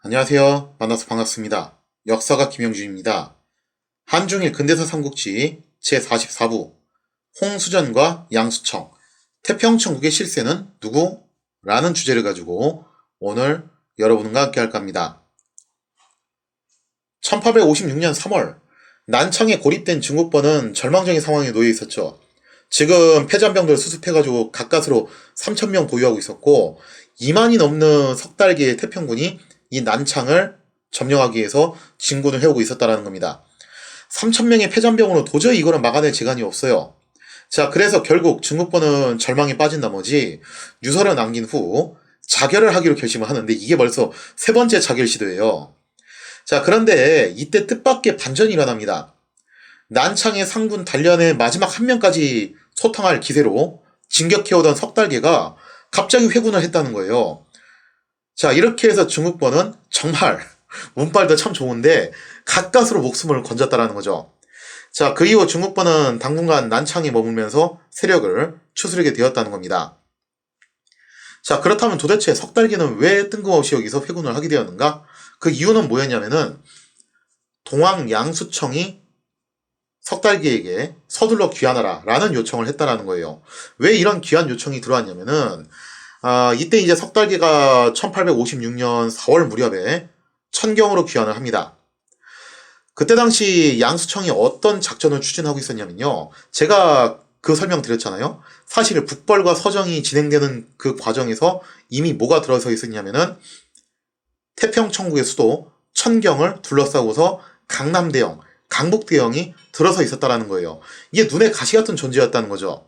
안녕하세요. 만나서 반갑습니다. 역사가 김영준입니다. 한중일 근대사 삼국지 제44부 홍수전과 양수청, 태평천국의 실세는 누구? 라는 주제를 가지고 오늘 여러분과 함께 할까 합니다. 1856년 3월 난청에 고립된 중국번은 절망적인 상황에 놓여 있었죠. 지금 폐잔병들 수습해가지고 가까스로 3,000명 보유하고 있었고 2만이 넘는 석 달기의 태평군이 이 난창을 점령하기 위해서 진군을 해오고 있었다는 겁니다. 3,000명의 폐잔병으로 도저히 이거는 막아낼 재간이 없어요. 자, 그래서 결국 중국번은 절망에 빠진 나머지 유서를 남긴 후 자결을 하기로 결심을 하는데 이게 벌써 세 번째 자결 시도예요. 자, 그런데 이때 뜻밖의 반전이 일어납니다. 난창의 상군 단련의 마지막 한 명까지 소탕할 기세로 진격해오던 석달계가 갑자기 회군을 했다는 거예요. 자, 이렇게 해서 중국번은 정말 운빨도 참 좋은데 가까스로 목숨을 건졌다라는 거죠. 자, 그 이후 중국번은 당분간 난창에 머물면서 세력을 추스르게 되었다는 겁니다. 자, 그렇다면 도대체 석달계는 왜 뜬금없이 여기서 회군을 하게 되었는가? 그 이유는 뭐였냐면은 동왕 양수청이 석달계에게 서둘러 귀환하라 라는 요청을 했다라는 거예요. 왜 이런 귀환 요청이 들어왔냐면은 이때 이제 석달계가 1856년 4월 무렵에 천경으로 귀환을 합니다. 그때 당시 양수청이 어떤 작전을 추진하고 있었냐면요. 제가 그 설명 드렸잖아요. 사실 북벌과 서정이 진행되는 그 과정에서 이미 뭐가 들어서 있었냐면은 태평천국의 수도 천경을 둘러싸고서 강남대영, 강북대영이 들어서 있었다라는 거예요. 이게 눈에 가시 같은 존재였다는 거죠.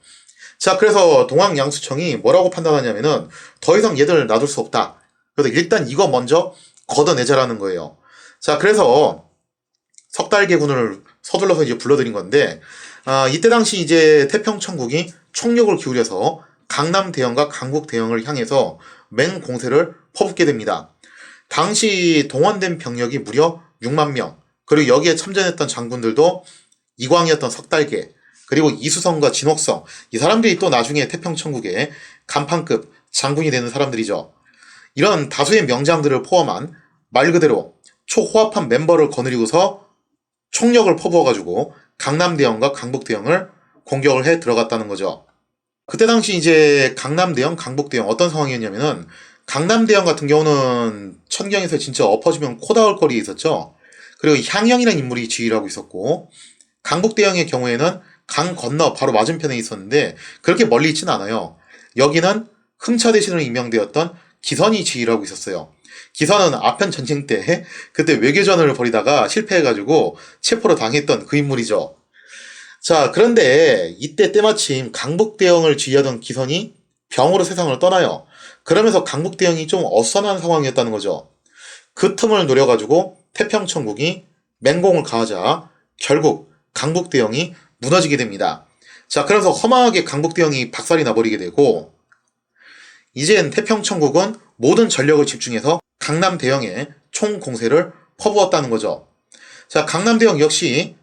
자, 그래서 동학양수청이 뭐라고 판단하냐면은 더 이상 얘들 놔둘 수 없다. 그래서 일단 이거 먼저 걷어내자라는 거예요. 자, 그래서 석달계군을 서둘러서 이제 불러들인 건데, 이때 당시 이제 태평천국이 총력을 기울여서 강남대영과 강북대영을 향해서 맹공세를 퍼붓게 됩니다. 당시 동원된 병력이 무려 6만 명, 그리고 여기에 참전했던 장군들도 이광이었던 석달계, 그리고 이수성과 진옥성, 이 사람들이 또 나중에 태평천국의 간판급 장군이 되는 사람들이죠. 이런 다수의 명장들을 포함한 말 그대로 초호합한 멤버를 거느리고서 총력을 퍼부어가지고 강남대영과 강북대영을 공격을 해 들어갔다는 거죠. 그때 당시 이제 강남대영, 강북대영 어떤 상황이었냐면은 강남대영 같은 경우는 천경에서 진짜 엎어지면 코 닿을 거리에 있었죠. 그리고 향영이라는 인물이 지휘를 하고 있었고 강북대영의 경우에는 강 건너 바로 맞은편에 있었는데 그렇게 멀리 있진 않아요. 여기는 흥차 대신으로 임명되었던 기선이 지휘를 하고 있었어요. 기선은 아편 전쟁 때 그때 외교전을 벌이다가 실패해가지고 체포를 당했던 그 인물이죠. 자, 그런데 이때 때마침 강북대영을 지휘하던 기선이 병으로 세상을 떠나요. 그러면서 강북대영이 좀 어수선한 상황이었다는 거죠. 그 틈을 노려가지고 태평천국이 맹공을 가하자 결국 강북대영이 무너지게 됩니다. 자, 그래서 허망하게 강북대영이 박살이 나버리게 되고 이젠 태평천국은 모든 전력을 집중해서 강남대영에 총공세를 퍼부었다는 거죠. 자, 강남대영 역시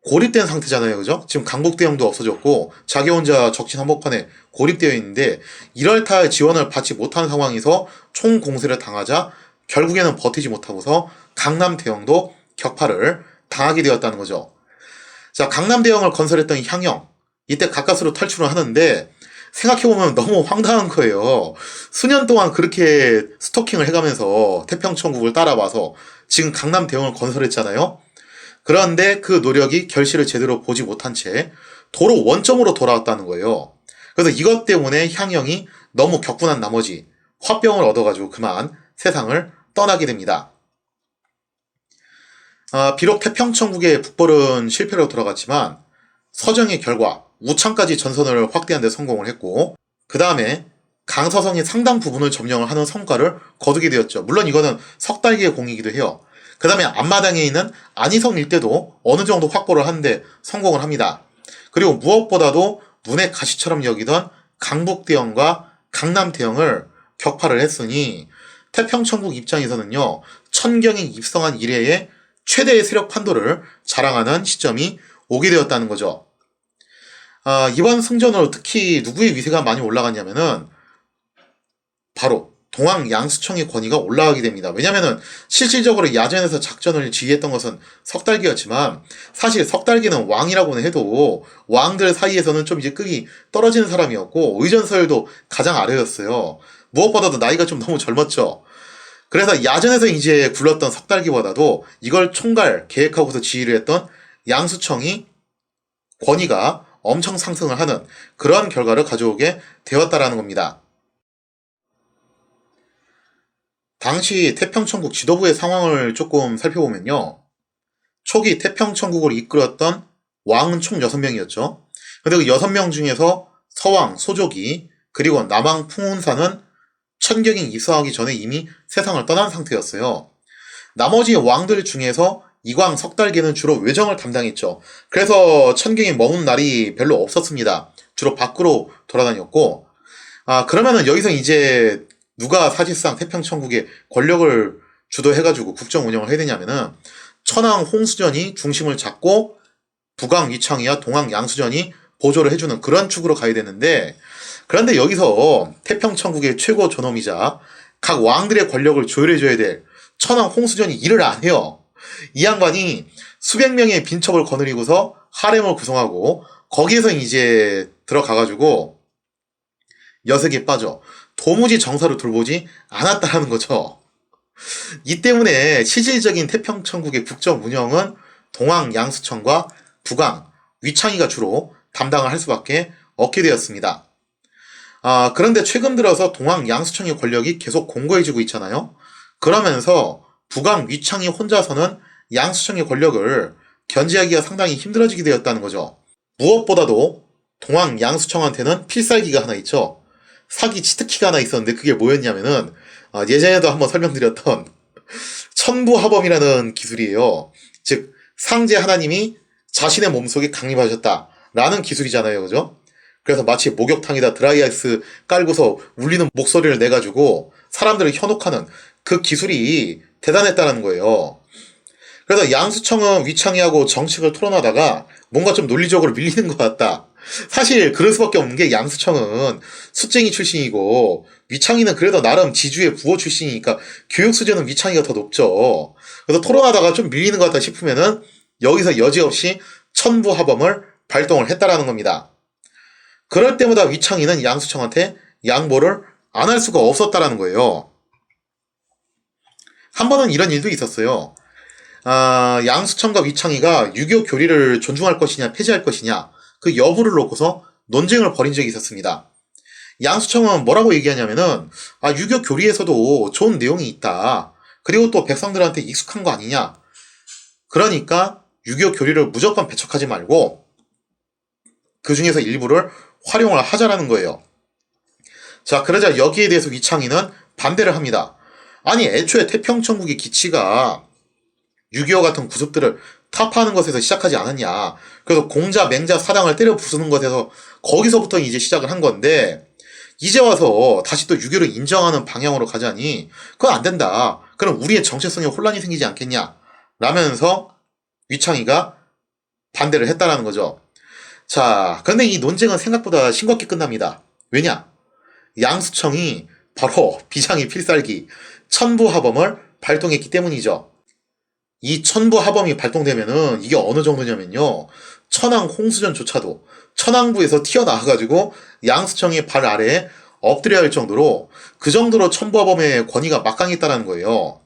고립된 상태잖아요. 그죠? 지금 강북대영도 없어졌고 자기 혼자 적진 한복판에 고립되어 있는데 이럴타 지원을 받지 못한 상황에서 총공세를 당하자 결국에는 버티지 못하고서 강남대영도 격파를 당하게 되었다는 거죠. 자, 강남대영을 건설했던 향영, 이때 가까스로 탈출을 하는데 생각해보면 너무 황당한 거예요. 수년 동안 그렇게 스토킹을 해가면서 태평천국을 따라와서 지금 강남대영을 건설했잖아요. 그런데 그 노력이 결실을 제대로 보지 못한 채 도로 원점으로 돌아왔다는 거예요. 그래서 이것 때문에 향영이 너무 격분한 나머지 화병을 얻어가지고 그만 세상을 떠나게 됩니다. 비록 태평천국의 북벌은 실패로 돌아갔지만 서정의 결과 우창까지 전선을 확대하는 데 성공을 했고 그 다음에 강서성의 상당 부분을 점령을 하는 성과를 거두게 되었죠. 물론 이거는 석달기의 공이기도 해요. 그 다음에 앞마당에 있는 안희성 일대도 어느 정도 확보를 하는데 성공을 합니다. 그리고 무엇보다도 눈의 가시처럼 여기던 강북대영과 강남대영을 격파를 했으니 태평천국 입장에서는요, 천경에 입성한 이래의 최대의 세력 판도를 자랑하는 시점이 오게 되었다는 거죠. 이번 승전으로 특히 누구의 위세가 많이 올라갔냐면은 바로 동학 양수청의 권위가 올라가게 됩니다. 왜냐면은 실질적으로 야전에서 작전을 지휘했던 것은 석달기였지만 사실 석달기는 왕이라고는 해도 왕들 사이에서는 좀 이제 급이 떨어지는 사람이었고 의전서열도 가장 아래였어요. 무엇보다도 나이가 좀 너무 젊었죠. 그래서 야전에서 이제 굴렀던 석달기보다도 이걸 총괄 계획하고서 지휘를 했던 양수청이 권위가 엄청 상승을 하는 그런 결과를 가져오게 되었다라는 겁니다. 당시 태평천국 지도부의 상황을 조금 살펴보면요. 초기 태평천국을 이끌었던 왕은 총 6명이었죠. 근데 그 6명 중에서 서왕, 소조기, 그리고 남왕 풍운사는 천경이 입성하기 전에 이미 세상을 떠난 상태였어요. 나머지 왕들 중에서 이광, 석달기는 주로 외정을 담당했죠. 그래서 천경이 머문 날이 별로 없었습니다. 주로 밖으로 돌아다녔고, 그러면은 여기서 이제 누가 사실상 태평천국의 권력을 주도해가지고 국정 운영을 해야 되냐면은 천황 홍수전이 중심을 잡고 북왕 위창이와 동왕 양수전이 보조를 해주는 그런 축으로 가야 되는데, 그런데 여기서 태평천국의 최고 존엄이자 각 왕들의 권력을 조율해줘야 될 천황 홍수전이 일을 안 해요. 이 양반이 수백 명의 빈첩을 거느리고서 하렘을 구성하고 거기에서 이제 들어가가지고 여색에 빠져 도무지 정사를 돌보지 않았다라는 거죠. 이 때문에 실질적인 태평천국의 국정 운영은 동왕 양수청과 북왕 위창이가 주로 담당을 할 수밖에 없게 되었습니다. 그런데 최근 들어서 동왕 양수청의 권력이 계속 공고해지고 있잖아요. 그러면서 북왕 위창이 혼자서는 양수청의 권력을 견제하기가 상당히 힘들어지게 되었다는 거죠. 무엇보다도 동왕 양수청한테는 필살기가 하나 있죠. 사기 치트키가 하나 있었는데 그게 뭐였냐면은 예전에도 한번 설명드렸던 천부하범이라는 기술이에요. 즉 상제 하나님이 자신의 몸속에 강림하셨다라는 기술이잖아요. 그죠? 그래서 마치 목욕탕에다 드라이아이스 깔고서 울리는 목소리를 내가지고 사람들을 현혹하는 그 기술이 대단했다는 거예요. 그래서 양수청은 위창이하고 정책을 토론하다가 뭔가 좀 논리적으로 밀리는 것 같다. 사실 그럴 수밖에 없는 게 양수청은 숫쟁이 출신이고 위창이는 그래도 나름 지주의 부호 출신이니까 교육 수준은 위창이가 더 높죠. 그래서 토론하다가 좀 밀리는 것 같다 싶으면은 여기서 여지없이 천부하범을 발동을 했다라는 겁니다. 그럴 때마다 위창이는 양수청한테 양보를 안 할 수가 없었다라는 거예요. 한 번은 이런 일도 있었어요. 양수청과 위창이가 유교 교리를 존중할 것이냐 폐지할 것이냐 그 여부를 놓고서 논쟁을 벌인 적이 있었습니다. 양수청은 뭐라고 얘기하냐면은 유교 교리에서도 좋은 내용이 있다. 그리고 또 백성들한테 익숙한 거 아니냐. 그러니까 유교 교리를 무조건 배척하지 말고 그 중에서 일부를 활용을 하자라는 거예요. 자, 그러자 여기에 대해서 위창이는 반대를 합니다. 아니 애초에 태평천국의 기치가 유교 같은 구습들을 타파하는 것에서 시작하지 않았냐. 그래서 공자, 맹자, 사당을 때려 부수는 것에서 거기서부터 이제 시작을 한 건데 이제 와서 다시 또 유교를 인정하는 방향으로 가자니 그건 안 된다. 그럼 우리의 정체성에 혼란이 생기지 않겠냐. 라면서 위창이가 반대를 했다라는 거죠. 자, 근데 이 논쟁은 생각보다 싱겁게 끝납니다. 왜냐? 양수청이 바로 비장의 필살기 천부하범을 발동했기 때문이죠. 이 천부하범이 발동되면은 이게 어느 정도냐면요. 천황 홍수전조차도 천황부에서 튀어나와가지고 양수청의 발 아래에 엎드려야 할 정도로 그 정도로 천부하범의 권위가 막강했다는 거예요.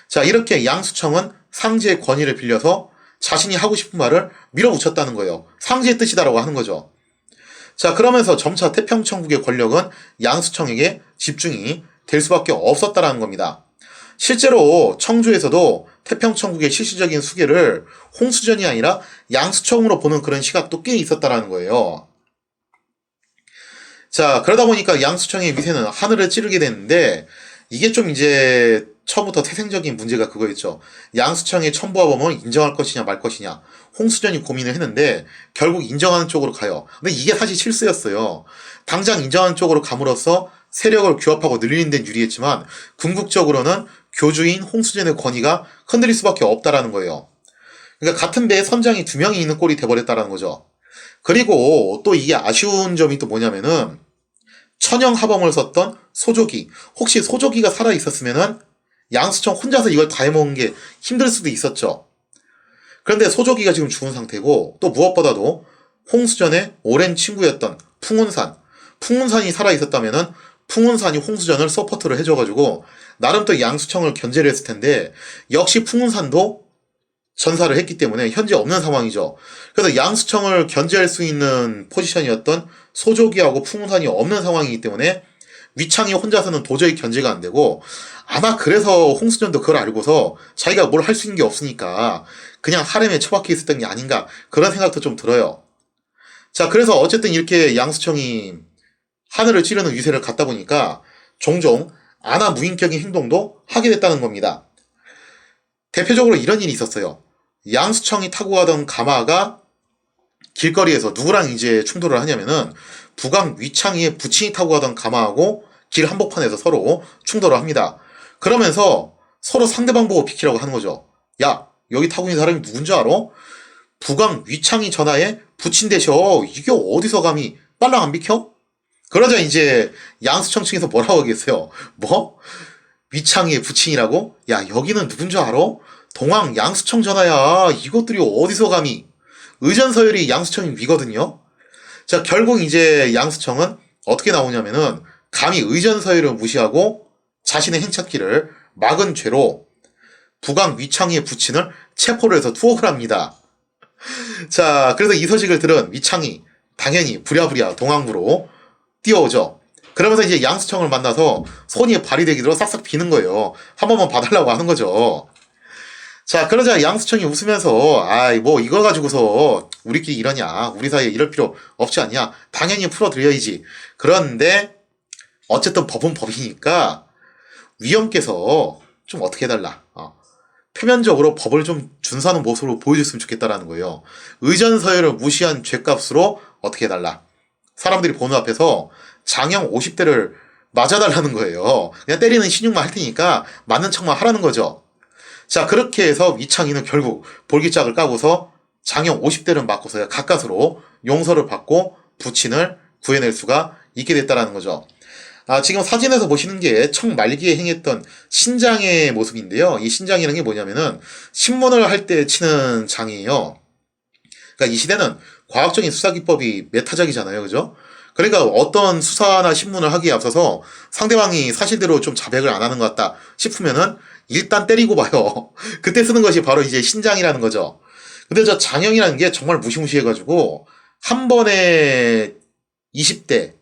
자, 이렇게 양수청은 상제의 권위를 빌려서 자신이 하고 싶은 말을 밀어붙였다는 거예요. 상제의 뜻이다라고 하는 거죠. 자, 그러면서 점차 태평천국의 권력은 양수청에게 집중이 될 수밖에 없었다라는 겁니다. 실제로 청주에서도 태평천국의 실질적인 수계를 홍수전이 아니라 양수청으로 보는 그런 시각도 꽤 있었다라는 거예요. 자, 그러다 보니까 양수청의 위세는 하늘을 찌르게 됐는데 이게 좀 이제 처음부터 태생적인 문제가 그거였죠. 양수청의 천부하범을 인정할 것이냐 말 것이냐. 홍수전이 고민을 했는데 결국 인정하는 쪽으로 가요. 근데 이게 사실 실수였어요. 당장 인정하는 쪽으로 감으로써 세력을 규합하고 늘리는 데는 유리했지만 궁극적으로는 교주인 홍수전의 권위가 흔들릴 수밖에 없다라는 거예요. 그러니까 같은 배에 선장이 2명이 있는 꼴이 돼버렸다라는 거죠. 그리고 또 이게 아쉬운 점이 또 뭐냐면은 천형하범을 썼던 소조기. 혹시 소조기가 살아있었으면은 양수청 혼자서 이걸 다 해먹은 게 힘들 수도 있었죠. 그런데 소조기가 지금 죽은 상태고, 또 무엇보다도 홍수전의 오랜 친구였던 풍운산. 풍운산이 살아있었다면은 풍운산이 홍수전을 서포트를 해줘가지고 나름 또 양수청을 견제를 했을 텐데, 역시 풍운산도 전사를 했기 때문에 현재 없는 상황이죠. 그래서 양수청을 견제할 수 있는 포지션이었던 소조기하고 풍운산이 없는 상황이기 때문에 위창이 혼자서는 도저히 견제가 안 되고, 아마 그래서 홍수전도 그걸 알고서 자기가 뭘 할 수 있는 게 없으니까 그냥 하렘에 처박혀 있었던 게 아닌가, 그런 생각도 좀 들어요. 자, 그래서 어쨌든 이렇게 양수청이 하늘을 찌르는 위세를 갖다 보니까 종종 아나무인격인 행동도 하게 됐다는 겁니다. 대표적으로 이런 일이 있었어요. 양수청이 타고 가던 가마가 길거리에서 누구랑 이제 충돌을 하냐면은 북왕 위창이의 부친이 타고 가던 가마하고 길 한복판에서 서로 충돌을 합니다. 그러면서 서로 상대방 보고 비키라고 하는 거죠. 야, 여기 타고 있는 사람이 누군지 알아? 북왕 위창이 전하에 부친 대셔. 이게 어디서 감히 빨랑 안 비켜? 그러자 이제 양수청 측에서 뭐라고 하겠어요? 뭐? 위창이의 부친이라고? 야, 여기는 누군지 알아? 동왕 양수청 전하야. 이것들이 어디서 감히? 의전서열이 양수청이 위거든요. 자, 결국 이제 양수청은 어떻게 나오냐면은 감히 의전서열을 무시하고 자신의 행착기를 막은 죄로 북왕 위창이의 부친을 체포를 해서 투옥을 합니다. 자, 그래서 이 소식을 들은 위창이 당연히 부랴부랴 동왕부로 뛰어오죠. 그러면서 이제 양수청을 만나서 손이 발이 되기로 싹싹 비는 거예요. 한 번만 봐달라고 하는 거죠. 자, 그러자 양수청이 웃으면서, 아이, 뭐, 이거 가지고서 우리끼리 이러냐, 우리 사이에 이럴 필요 없지 않냐, 당연히 풀어드려야지. 그런데, 어쨌든 법은 법이니까, 위원께서 좀 어떻게 해달라. 표면적으로 법을 좀 준수하는 모습으로 보여줬으면 좋겠다라는 거예요. 의전서열을 무시한 죄값으로 어떻게 해달라. 사람들이 보는 앞에서 장형 50대를 맞아달라는 거예요. 그냥 때리는 신용만 할 테니까 맞는 척만 하라는 거죠. 자, 그렇게 해서 위창이는 결국 볼기짝을 까고서 장형 50대를 맞고서 가까스로 용서를 받고 부친을 구해낼 수가 있게 됐다라는 거죠. 지금 사진에서 보시는 게 청 말기에 행했던 신장의 모습인데요. 이 신장이라는 게 뭐냐면은 신문을 할 때 치는 장이에요. 그러니까 이 시대는 과학적인 수사 기법이 메타적이잖아요. 그죠? 그러니까 어떤 수사나 신문을 하기에 앞서서 상대방이 사실대로 좀 자백을 안 하는 것 같다 싶으면은 일단 때리고 봐요. 그때 쓰는 것이 바로 이제 신장이라는 거죠. 근데 저 장형이라는 게 정말 무시무시해가지고 한 번에 20대,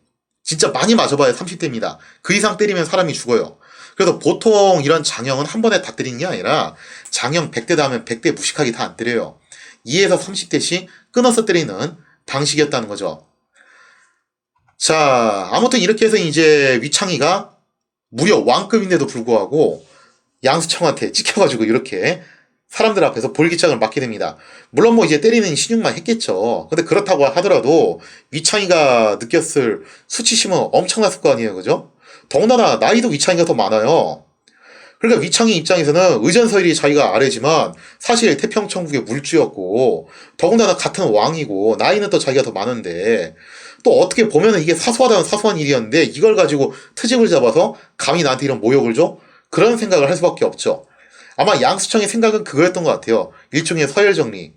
진짜 많이 맞아봐야 30대입니다. 그 이상 때리면 사람이 죽어요. 그래서 보통 이런 장형은 한 번에 다 때리는 게 아니라 장형 100대 닿으면 100대 무식하게 다 안 때려요. 2에서 30대씩 끊어서 때리는 방식이었다는 거죠. 자, 아무튼 이렇게 해서 이제 위창이가 무려 왕급인데도 불구하고 양수청한테 찍혀가지고 이렇게 사람들 앞에서 볼기짝을 맞게 됩니다. 물론 뭐 이제 때리는 신용만 했겠죠. 근데 그렇다고 하더라도 위창이가 느꼈을 수치심은 엄청났을 거 아니에요. 그죠? 더군다나 나이도 위창이가 더 많아요. 그러니까 위창이 입장에서는 의전서열이 자기가 아래지만 사실 태평천국의 물주였고, 더군다나 같은 왕이고 나이는 또 자기가 더 많은데, 또 어떻게 보면 이게 사소하다는 사소한 일이었는데 이걸 가지고 트집을 잡아서 감히 나한테 이런 모욕을 줘? 그런 생각을 할 수밖에 없죠. 아마 양수청의 생각은 그거였던 것 같아요. 일종의 서열 정리.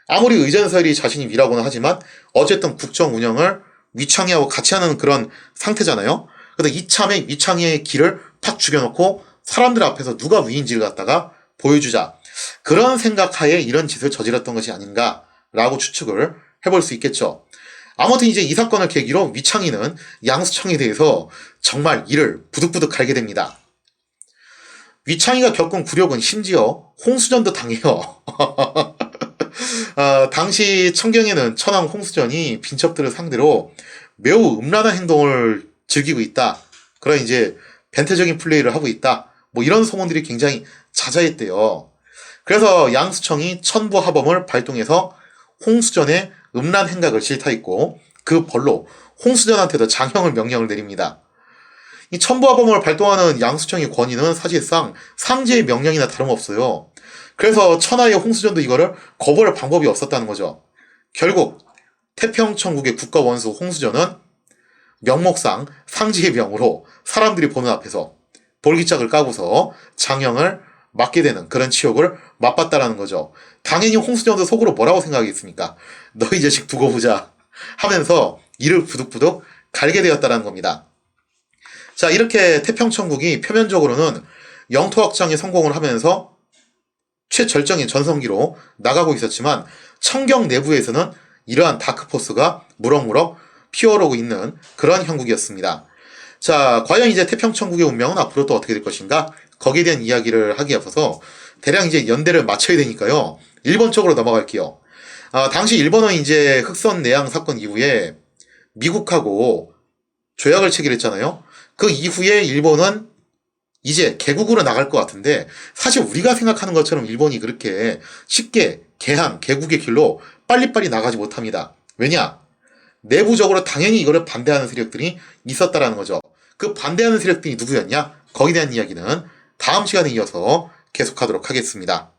아무리 의전서열이 자신이 위라고는 하지만 어쨌든 국정 운영을 위창이하고 같이 하는 그런 상태잖아요. 그래서 이참에 위창이의 길을 팍 죽여놓고 사람들 앞에서 누가 위인지를 갖다가 보여주자. 그런 생각하에 이런 짓을 저질렀던 것이 아닌가라고 추측을 해볼 수 있겠죠. 아무튼 이제 이 사건을 계기로 위창이는 양수청에 대해서 정말 이를 부득부득 갈게 됩니다. 위창이가 겪은 굴욕은 심지어 홍수전도 당해요. 당시 청경에는 천황 홍수전이 빈척들을 상대로 매우 음란한 행동을 즐기고 있다. 그런 이제 변태적인 플레이를 하고 있다. 뭐 이런 소문들이 굉장히 자자했대요. 그래서 양수청이 천부하범을 발동해서 홍수전의 음란 행각을 질타했고 그 벌로 홍수전한테도 장형을 명령을 내립니다. 이 천부하범을 발동하는 양수청의 권위는 사실상 상제의 명령이나 다름없어요. 그래서 천하의 홍수전도 이거를 거부할 방법이 없었다는 거죠. 결국 태평천국의 국가원수 홍수전은 명목상 상지의 명으로 사람들이 보는 앞에서 볼기짝을 까고서 장형을 맞게 되는 그런 치욕을 맛봤다라는 거죠. 당연히 홍수정도 속으로 뭐라고 생각하겠습니까? 너희 자식 두고 보자 하면서 이를 부득부득 갈게 되었다는 겁니다. 자, 이렇게 태평천국이 표면적으로는 영토 확장에 성공을 하면서 최절정의 전성기로 나가고 있었지만 청경 내부에서는 이러한 다크포스가 무럭무럭 피어오르고 있는 그러한 형국이었습니다. 자, 과연 이제 태평천국의 운명은 앞으로 또 어떻게 될 것인가? 거기에 대한 이야기를 하기 앞서서 대략 이제 연대를 맞춰야 되니까요. 일본 쪽으로 넘어갈게요. 당시 일본은 이제 흑선 내양 사건 이후에 미국하고 조약을 체결했잖아요. 그 이후에 일본은 이제 개국으로 나갈 것 같은데 사실 우리가 생각하는 것처럼 일본이 그렇게 쉽게 개국의 길로 빨리빨리 나가지 못합니다. 왜냐? 내부적으로 당연히 이거를 반대하는 세력들이 있었다라는 거죠. 그 반대하는 세력들이 누구였냐? 거기에 대한 이야기는 다음 시간에 이어서 계속하도록 하겠습니다.